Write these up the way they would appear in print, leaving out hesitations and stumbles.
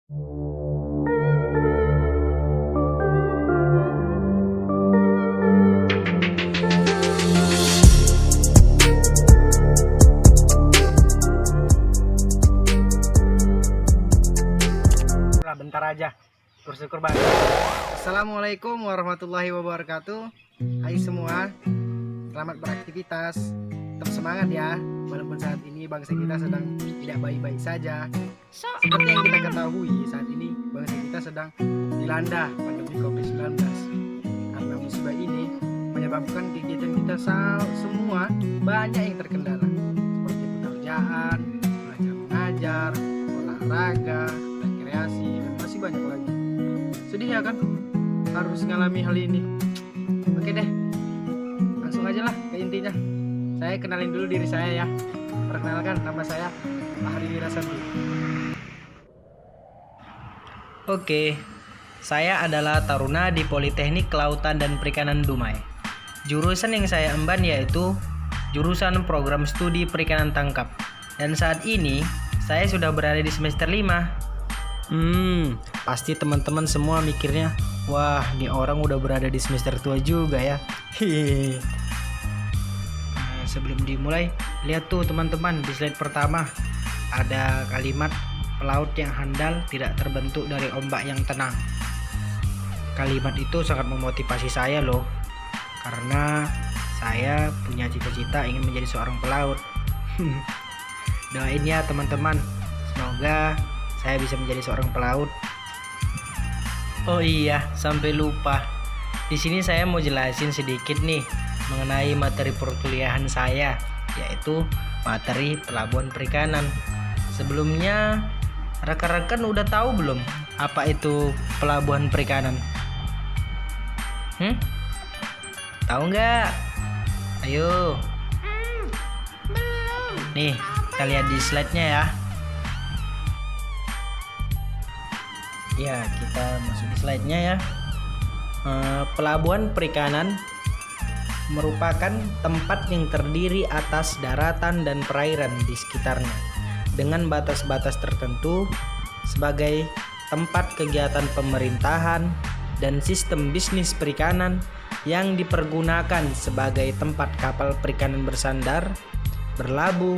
Bentar aja, bersyukur banget. Assalamualaikum warahmatullahi wabarakatuh. Hai semua, selamat beraktivitas. Tetap semangat ya, walaupun saat ini bangsa kita sedang tidak baik-baik saja. Seperti yang kita ketahui, saat ini bangsa kita sedang dilanda pandemi COVID-19. Karena musibah ini menyebabkan kegiatan kita semua banyak yang terkendala, seperti pekerjaan, belajar mengajar, olahraga, rekreasi, dan masih banyak lagi. Sedih ya kan harus ngalami hal ini. Oke deh, langsung aja lah ke intinya. Saya kenalin dulu diri saya ya. Perkenalkan, nama saya Fahri Wirasanti. Oke, saya adalah taruna di Politeknik Kelautan dan Perikanan Dumai. Jurusan yang saya emban yaitu jurusan program studi perikanan tangkap. Dan saat ini saya sudah berada di semester 5. Pasti teman-teman semua mikirnya, wah, ini orang udah berada di semester tua juga ya. Sebelum dimulai, lihat tuh teman-teman, di slide pertama ada kalimat pelaut yang handal tidak terbentuk dari ombak yang tenang. Kalimat itu sangat memotivasi saya loh, karena saya punya cita-cita ingin menjadi seorang pelaut. Doain ya teman-teman, semoga saya bisa menjadi seorang pelaut. Oh iya, sampai lupa. Di sini saya mau jelasin sedikit nih mengenai materi perkuliahan saya, yaitu materi pelabuhan perikanan. Sebelumnya, rekan-rekan udah tahu belum apa itu pelabuhan perikanan? Tahu nggak? Ayo. Nih, kita lihat di slide-nya ya. Ya, kita masuk di slide-nya ya. Pelabuhan perikanan merupakan tempat yang terdiri atas daratan dan perairan di sekitarnya, dengan batas-batas tertentu sebagai tempat kegiatan pemerintahan dan sistem bisnis perikanan yang dipergunakan sebagai tempat kapal perikanan bersandar, berlabuh,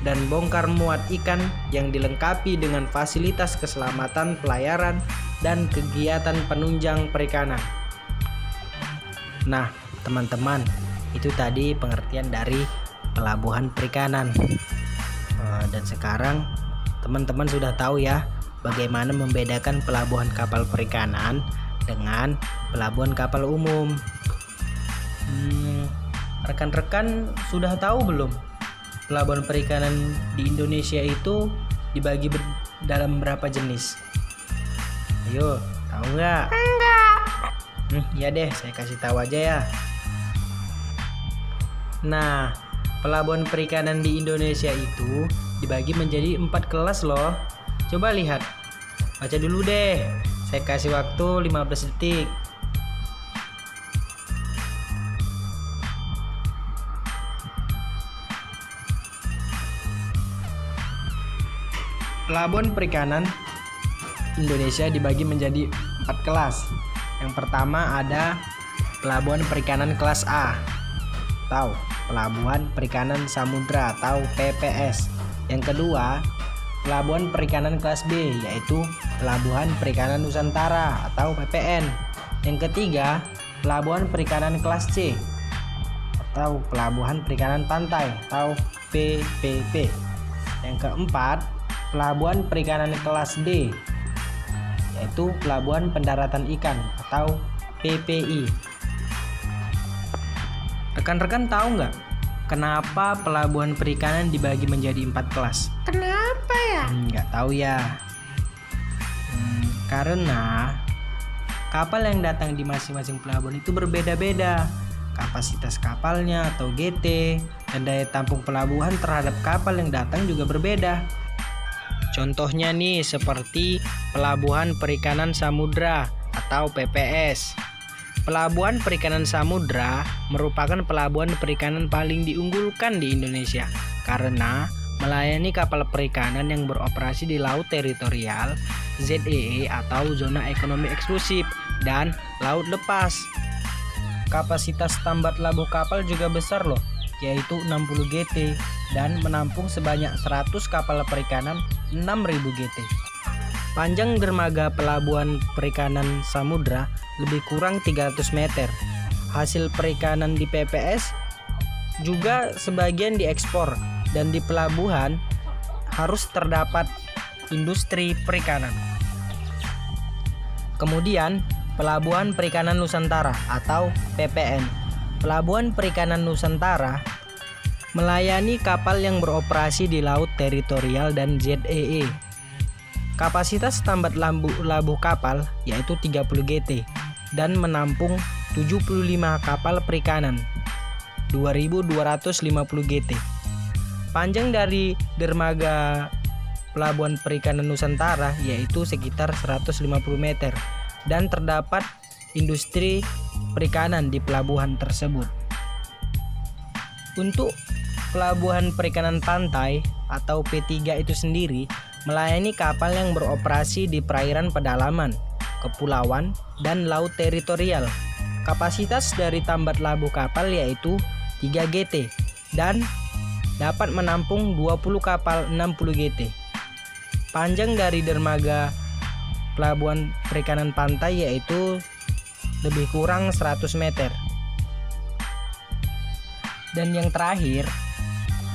dan bongkar muat ikan yang dilengkapi dengan fasilitas keselamatan pelayaran dan kegiatan penunjang perikanan. Nah, teman-teman, itu tadi pengertian dari pelabuhan perikanan. Dan sekarang teman-teman sudah tahu ya bagaimana membedakan pelabuhan kapal perikanan dengan pelabuhan kapal umum. Rekan-rekan sudah tahu belum pelabuhan perikanan di Indonesia itu dibagi dalam berapa jenis? Ayo, tahu nggak? Enggak. Ya deh, saya kasih tahu aja ya. Nah, pelabuhan perikanan di Indonesia itu dibagi menjadi 4 kelas loh. Coba lihat, baca dulu deh. Saya kasih waktu 15 detik. Pelabuhan perikanan Indonesia dibagi menjadi 4 kelas. Yang pertama ada pelabuhan perikanan kelas A, atau pelabuhan perikanan samudra atau PPS. Yang kedua, pelabuhan perikanan kelas B, yaitu pelabuhan perikanan Nusantara atau PPN. Yang ketiga, pelabuhan perikanan kelas C, atau pelabuhan perikanan pantai atau PPP. Yang keempat, pelabuhan perikanan kelas D, yaitu pelabuhan pendaratan ikan atau PPI. Rekan-rekan tahu nggak kenapa pelabuhan perikanan dibagi menjadi 4 kelas? Kenapa ya? Nggak tahu ya. Karena kapal yang datang di masing-masing pelabuhan itu berbeda-beda. Kapasitas kapalnya atau GT dan daya tampung pelabuhan terhadap kapal yang datang juga berbeda. Contohnya nih seperti Pelabuhan Perikanan Samudra atau PPS. Pelabuhan Perikanan Samudra merupakan pelabuhan perikanan paling diunggulkan di Indonesia karena melayani kapal perikanan yang beroperasi di laut teritorial ZEE atau zona ekonomi eksklusif dan laut lepas. Kapasitas tambat labuh kapal juga besar loh, yaitu 60 GT dan menampung sebanyak 100 kapal perikanan 6.000 GT. Panjang dermaga pelabuhan perikanan samudra lebih kurang 300 meter. Hasil perikanan di PPS juga sebagian diekspor dan di pelabuhan harus terdapat industri perikanan. Kemudian Pelabuhan Perikanan Nusantara atau PPN. Pelabuhan Perikanan Nusantara melayani kapal yang beroperasi di laut teritorial dan ZEE. Kapasitas tambat labuh kapal yaitu 30 GT dan menampung 75 kapal perikanan 2.250 GT. Panjang dari dermaga Pelabuhan Perikanan Nusantara yaitu sekitar 150 meter dan terdapat industri perikanan di pelabuhan tersebut. Untuk Pelabuhan Perikanan Pantai atau P3 itu sendiri melayani kapal yang beroperasi di perairan pedalaman, kepulauan, dan laut teritorial. Kapasitas dari tambat labuh kapal yaitu 3 GT dan dapat menampung 20 kapal 60 GT. Panjang dari dermaga Pelabuhan Perikanan Pantai yaitu lebih kurang 100 meter. Dan yang terakhir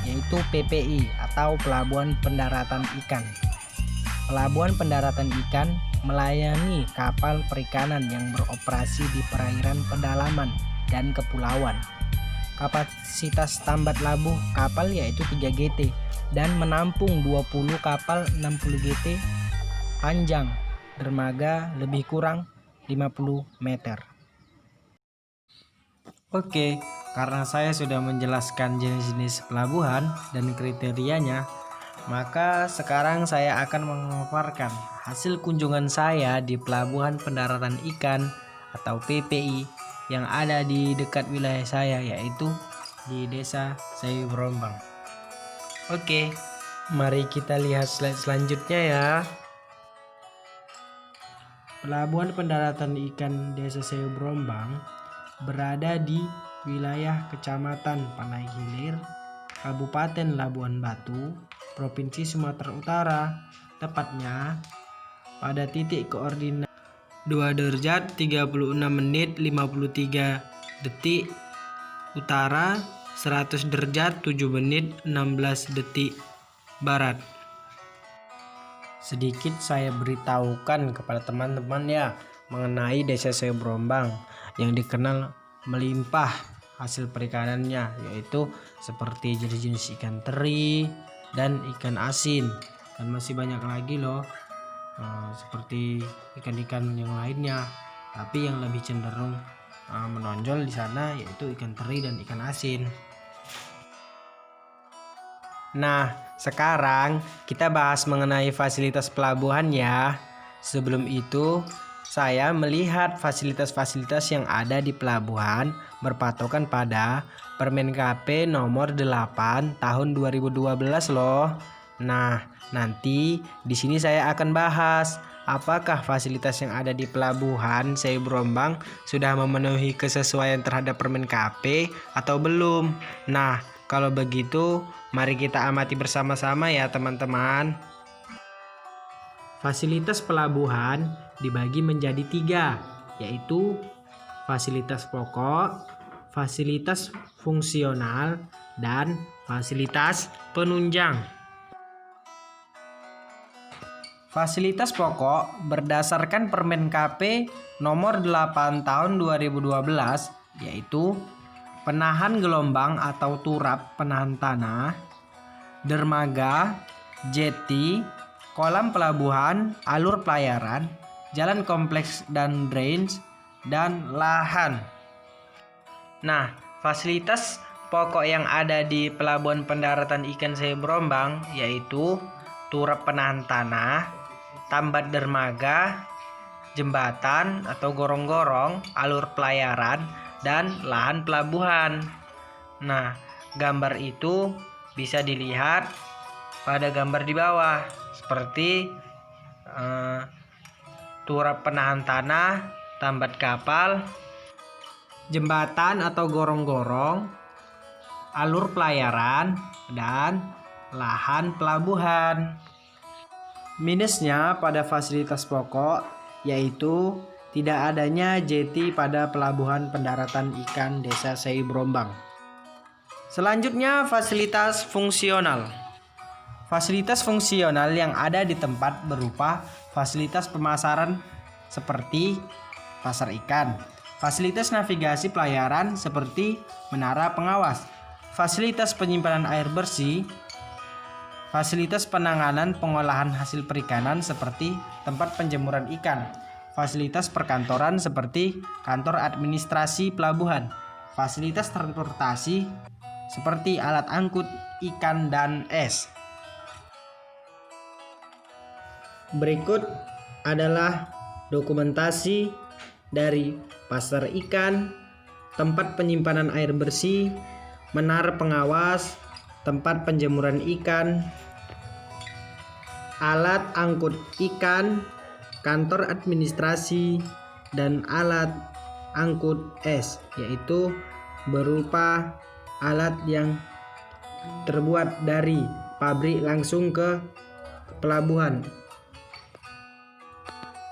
yaitu PPI atau Pelabuhan Pendaratan Ikan. Pelabuhan Pendaratan Ikan melayani kapal perikanan yang beroperasi di perairan pedalaman dan kepulauan. Kapasitas tambat labuh kapal yaitu 3 GT dan menampung 20 kapal 60 GT. Panjang dermaga lebih kurang 50 meter. Oke, karena saya sudah menjelaskan jenis-jenis pelabuhan dan kriterianya, maka sekarang saya akan memaparkan hasil kunjungan saya di Pelabuhan Pendaratan Ikan atau PPI yang ada di dekat wilayah saya, yaitu di Desa Sayu Berombang. Oke, mari kita lihat slide selanjutnya ya. Pelabuhan Pendaratan Ikan Desa Sayu Berombang berada di wilayah Kecamatan Panai Hilir, Kabupaten Labuan Batu, Provinsi Sumatera Utara, tepatnya pada titik koordinat 2 derajat 36 menit 53 detik utara, 100 derajat 7 menit 16 detik barat. Sedikit saya beritahukan kepada teman-teman ya mengenai Desa Sayu Berombang yang dikenal melimpah hasil perikanannya, yaitu seperti jenis-jenis ikan teri dan ikan asin, dan masih banyak lagi loh seperti ikan-ikan yang lainnya, tapi yang lebih cenderung menonjol di sana yaitu ikan teri dan ikan asin. Nah, sekarang kita bahas mengenai fasilitas pelabuhan ya. Sebelum itu, saya melihat fasilitas-fasilitas yang ada di pelabuhan berpatokan pada Permen KP nomor 8 tahun 2012 loh. Nah, nanti di sini saya akan bahas apakah fasilitas yang ada di Pelabuhan Sayu Berombang sudah memenuhi kesesuaian terhadap Permen KP atau belum. Nah, kalau begitu, mari kita amati bersama-sama ya teman-teman. Fasilitas pelabuhan dibagi menjadi 3, yaitu fasilitas pokok, fasilitas fungsional, dan fasilitas penunjang. Fasilitas pokok berdasarkan Permen KP nomor 8 tahun 2012 yaitu penahan gelombang atau turap penahan tanah, dermaga, jeti, kolam pelabuhan, alur pelayaran, jalan kompleks dan drains, dan lahan. Nah, fasilitas pokok yang ada di Pelabuhan Pendaratan Ikan Sayu Berombang yaitu turap penahan tanah, tambat dermaga, jembatan atau gorong-gorong, alur pelayaran, dan lahan pelabuhan. Nah, gambar itu bisa dilihat pada gambar di bawah seperti turap penahan tanah, tambat kapal, jembatan atau gorong-gorong, alur pelayaran, dan lahan pelabuhan. Minusnya pada fasilitas pokok yaitu tidak adanya jeti pada pelabuhan pendaratan ikan Desa Seibrombang. Selanjutnya, fasilitas fungsional. Fasilitas fungsional yang ada di tempat berupa fasilitas pemasaran seperti pasar ikan, fasilitas navigasi pelayaran seperti menara pengawas, fasilitas penyimpanan air bersih, fasilitas penanganan pengolahan hasil perikanan seperti tempat penjemuran ikan, fasilitas perkantoran seperti kantor administrasi pelabuhan, fasilitas transportasi seperti alat angkut ikan dan es. Berikut adalah dokumentasi dari pasar ikan, tempat penyimpanan air bersih, menara pengawas, tempat penjemuran ikan, alat angkut ikan, kantor administrasi, dan alat angkut es, yaitu berupa alat yang terbuat dari pabrik langsung ke pelabuhan.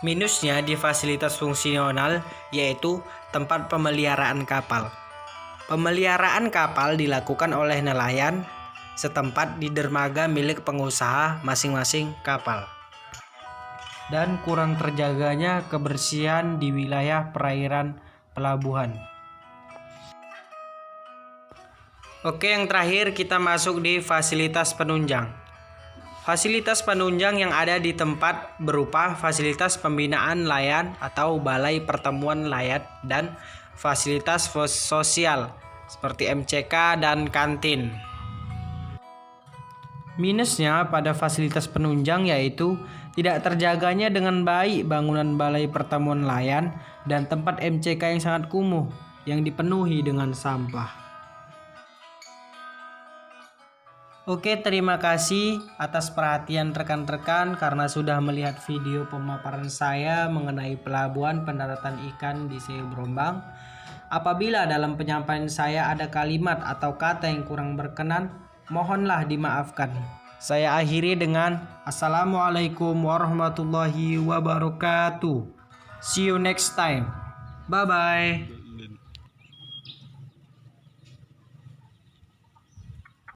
Minusnya di fasilitas fungsional yaitu tempat pemeliharaan kapal. Pemeliharaan kapal dilakukan oleh nelayan setempat di dermaga milik pengusaha masing-masing kapal. Dan kurang terjaganya kebersihan di wilayah perairan pelabuhan. Oke, yang terakhir kita masuk di fasilitas penunjang. Fasilitas penunjang yang ada di tempat berupa fasilitas pembinaan nelayan atau balai pertemuan nelayan dan fasilitas sosial seperti MCK dan kantin. Minusnya pada fasilitas penunjang yaitu tidak terjaganya dengan baik bangunan balai pertemuan nelayan dan tempat MCK yang sangat kumuh yang dipenuhi dengan sampah. Oke, terima kasih atas perhatian rekan-rekan karena sudah melihat video pemaparan saya mengenai pelabuhan pendaratan ikan di Seibrombang. Apabila dalam penyampaian saya ada kalimat atau kata yang kurang berkenan, mohonlah dimaafkan. Saya akhiri dengan Assalamualaikum warahmatullahi wabarakatuh. See you next time. Bye-bye.